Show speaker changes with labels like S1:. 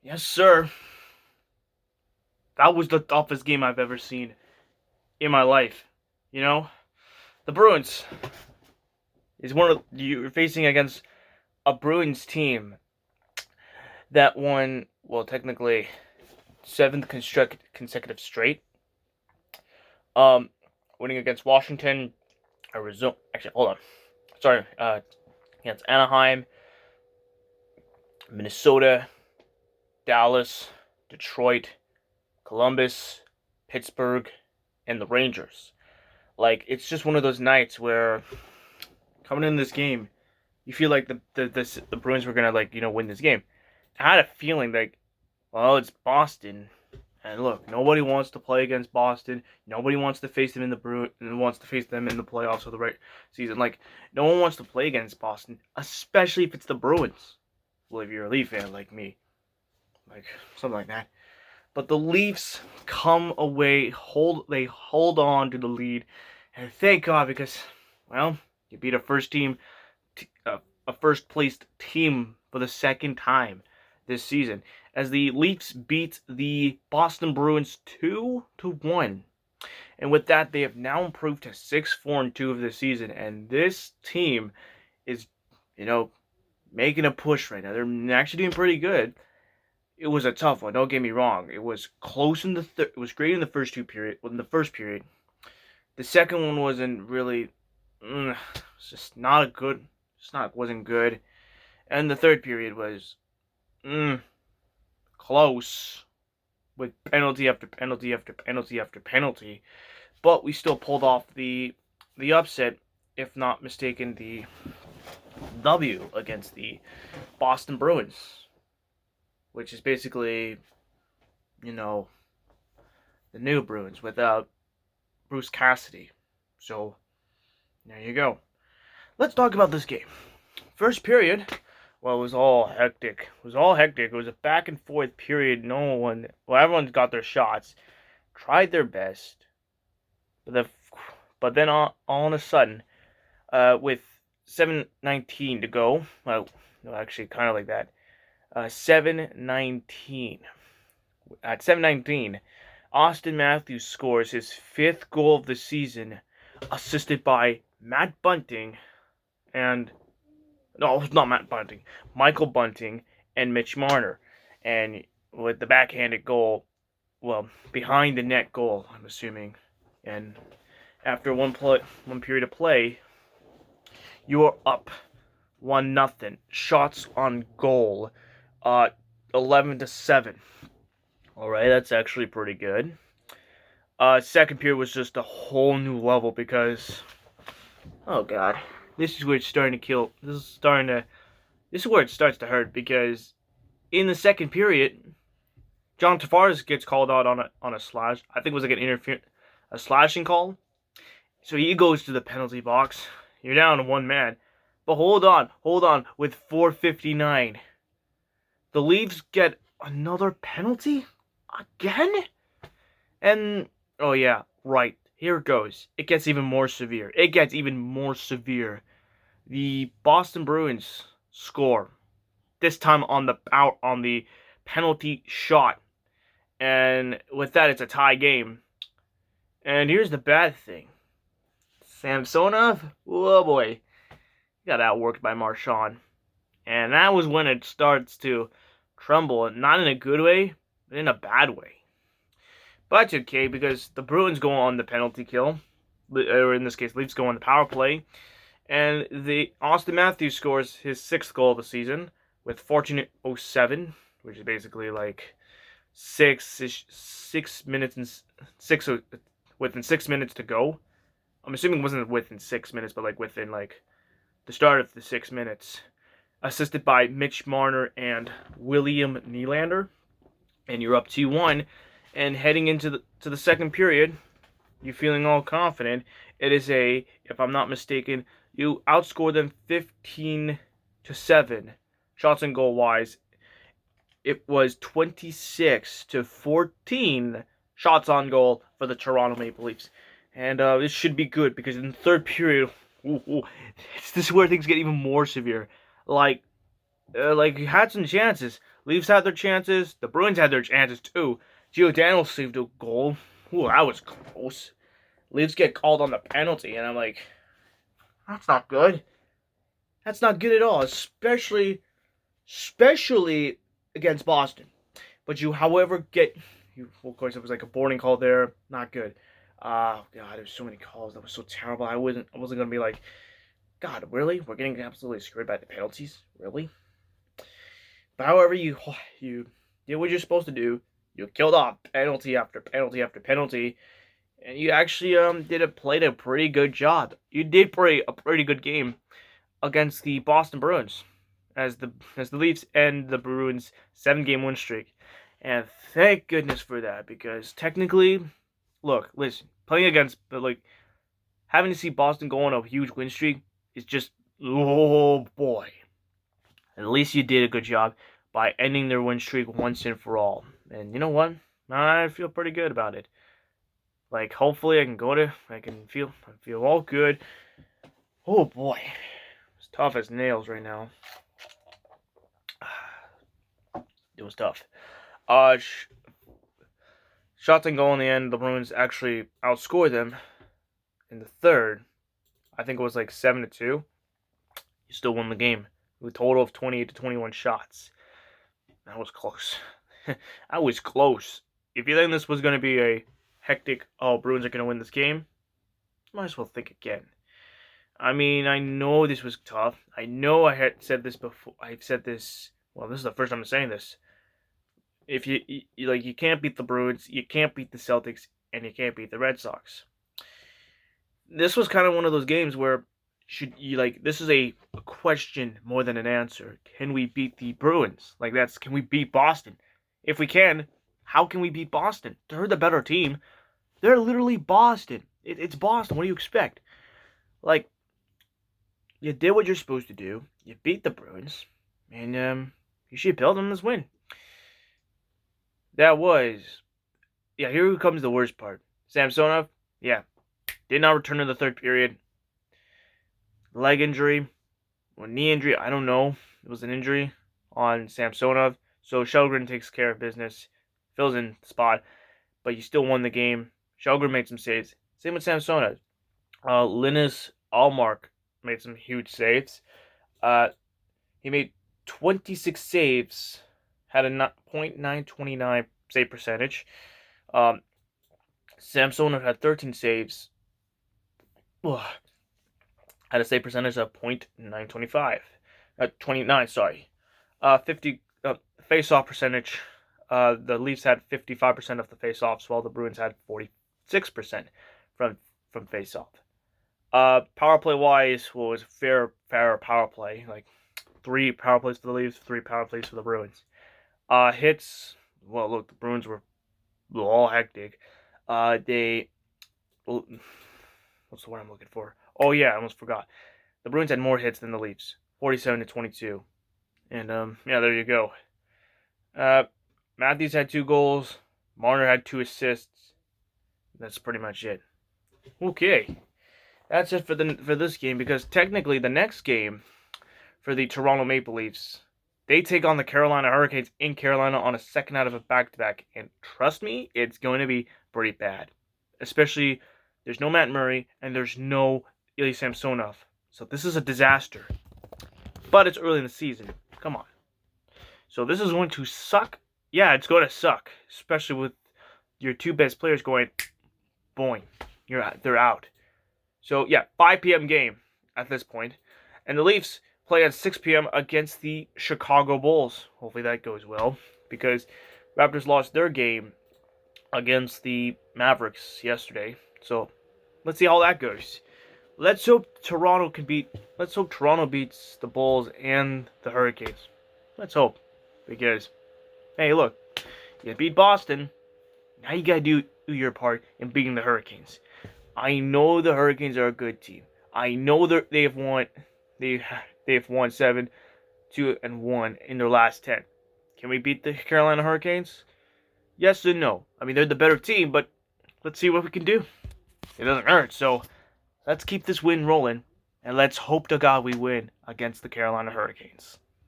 S1: Yes, sir. That was the toughest game I've ever seen in my life. You know, the Bruins is one of you're facing against a Bruins team that won, well, technically seventh consecutive straight. Um, Winning against Washington, Arizona. Actually, hold on. Sorry, against Anaheim, Minnesota, Dallas, Detroit, Columbus, Pittsburgh, and the Rangers. Like, it's just one of those nights where coming in this game, you feel like the Bruins were gonna, like, win this game. I had a feeling like, well, it's Boston, and look, nobody wants to play against Boston. Nobody wants to face them in the playoffs or the right season. Like, no one wants to play against Boston, especially if it's the Bruins. Well, if you're a Leaf fan like me, like something like that. But the Leafs come away, they hold on to the lead, and thank God, because, well, you beat a first placed team for the second time this season, as the Leafs beat the Boston Bruins 2-1. And with that, they have now improved to 6-4-2 of the season, and this team is, making a push right now. They're actually doing pretty good. It was a tough one. Don't get me wrong. It was close in it was great in the first period. In the first period, the second one wasn't really. It's just not a good. Wasn't good. And the third period was close, with penalty after penalty after penalty after penalty. But we still pulled off the upset, if not mistaken, the W against the Boston Bruins, which is basically, the new Bruins without Bruce Cassidy. So, there you go. Let's talk about this game. First period, well, it was all hectic. It was a back and forth period. Everyone got their shots, tried their best, but then all of a sudden, with 7:19 to go, well, no, actually, kind of like that. 7:19. At 7:19, Austin Matthews scores his fifth goal of the season, assisted by Matt Bunting and no, it's not Matt Bunting, Michael Bunting and Mitch Marner, and with the backhanded goal, well, behind the net goal, I'm assuming, and after one period of play, you are up 1-0. Shots on goal, 11-7. All right, that's actually pretty good. Second period was just a whole new level because, oh god, this is where it's starting to kill. This is where it starts to hurt, because in the second period, John Tavares gets called out on a slash. I think it was like a slashing call. So he goes to the penalty box. You're down to one man, but hold on. With 4:59, the Leafs get another penalty again, and oh yeah, right. Here it goes. It gets even more severe. The Boston Bruins score, this time on the penalty shot, and with that, it's a tie game. And here's the bad thing: Samsonov, oh boy, got outworked by Marchand, and that was when it starts to crumble. Not in a good way, but in a bad way. But it's okay, because the Bruins go on the penalty kill, or in this case, Leafs go on the power play, and the Austin Matthews scores his sixth goal of the season with 14:07, which is basically like 6 minutes and within 6 minutes to go. I'm assuming it wasn't within 6 minutes, but like within like the start of the 6 minutes. Assisted by Mitch Marner and William Nylander, and you're up 2-1. And heading into the second period, you're feeling all confident. It is if I'm not mistaken, you outscore them 15-7, shots and goal wise. It was 26-14 shots on goal for the Toronto Maple Leafs, and this should be good, because in the third period, this is where things get even more severe. Like you had some chances. Leafs had their chances. The Bruins had their chances too. Giordano saved a goal. Ooh, that was close. Leafs get called on the penalty, and I'm like, that's not good. That's not good at all, especially against Boston. But you, however, of course, it was like a boarding call there. Not good. God, there's so many calls. That was so terrible. I wasn't gonna be like, God, really? We're getting absolutely screwed by the penalties? Really? But however, you did what you're supposed to do. You killed off penalty after penalty after penalty, and you actually played a pretty good job. You did play a pretty good game against the Boston Bruins, as the Leafs end the Bruins 7-game win streak, and thank goodness for that, because technically, look, listen, playing against, but like having to see Boston go on a huge win streak is just, oh boy. At least you did a good job by ending their win streak once and for all. And you know what? I feel pretty good about it. Like, hopefully I can feel all good. Oh boy. It's tough as nails right now. It was tough. Shots and goal in the end, the Bruins actually outscored them in the third. I think it was like 7-2. You still won the game with a total of 28 to 21 shots. That was close. That was close. If you think this was going to be a hectic, Bruins are going to win this game, might as well think again. I mean, I know this was tough. I know I had said this before. I've said this. Well, this is the first time I'm saying this. If you can't beat the Bruins, you can't beat the Celtics, and you can't beat the Red Sox. This was kind of one of those games where this is a question more than an answer. Can we beat the Bruins? Can we beat Boston? If we can, how can we beat Boston? They're the better team. They're literally Boston. It's Boston. What do you expect? You did what you're supposed to do. You beat the Bruins. And, you should build on this win. Here comes the worst part. Samsonov, did not return in the third period. Leg injury or knee injury, I don't know. It was an injury on Samsonov. So Shelgren takes care of business, fills in the spot, but you still won the game. Shelgren made some saves. Same with Samsonov. Linus Allmark made some huge saves. He made 26 saves, had a .929 save percentage. Samsonov had 13 saves. Had a save percentage of .925. 29, sorry. 50 face-off percentage. The Leafs had 55% of the face-offs, while the Bruins had 46% from face-off. Power play-wise, it was fair power play. 3 power plays for the Leafs, 3 power plays for the Bruins. Hits, well, look, the Bruins were all hectic. What's the word I'm looking for? Oh yeah, I almost forgot. The Bruins had more hits than the Leafs, 47 to 22. And there you go. Matthews had 2 goals. Marner had 2 assists. That's pretty much it. Okay, that's it for this game, because technically the next game for the Toronto Maple Leafs, they take on the Carolina Hurricanes in Carolina on a second out of a back-to-back, and trust me, it's going to be pretty bad. Especially, there's no Matt Murray and there's no Ilya Samsonov, so this is a disaster. But it's early in the season. Come on. So this is going to suck. Yeah, it's going to suck, especially with your 2 best players going boing. They're out. So, 5 p.m. game at this point. And the Leafs play at 6 p.m. against the Chicago Bulls. Hopefully that goes well, because Raptors lost their game against the Mavericks yesterday. So, let's see how that goes. Let's hope Toronto beats the Bulls and the Hurricanes. Let's hope. Because, hey, look, you beat Boston. Now you gotta do your part in beating the Hurricanes. I know the Hurricanes are a good team. I know they've won 7-2-1 in their last 10. Can we beat the Carolina Hurricanes? Yes and no. I mean, they're the better team, but let's see what we can do. It doesn't hurt, so let's keep this win rolling, and let's hope to God we win against the Carolina Hurricanes.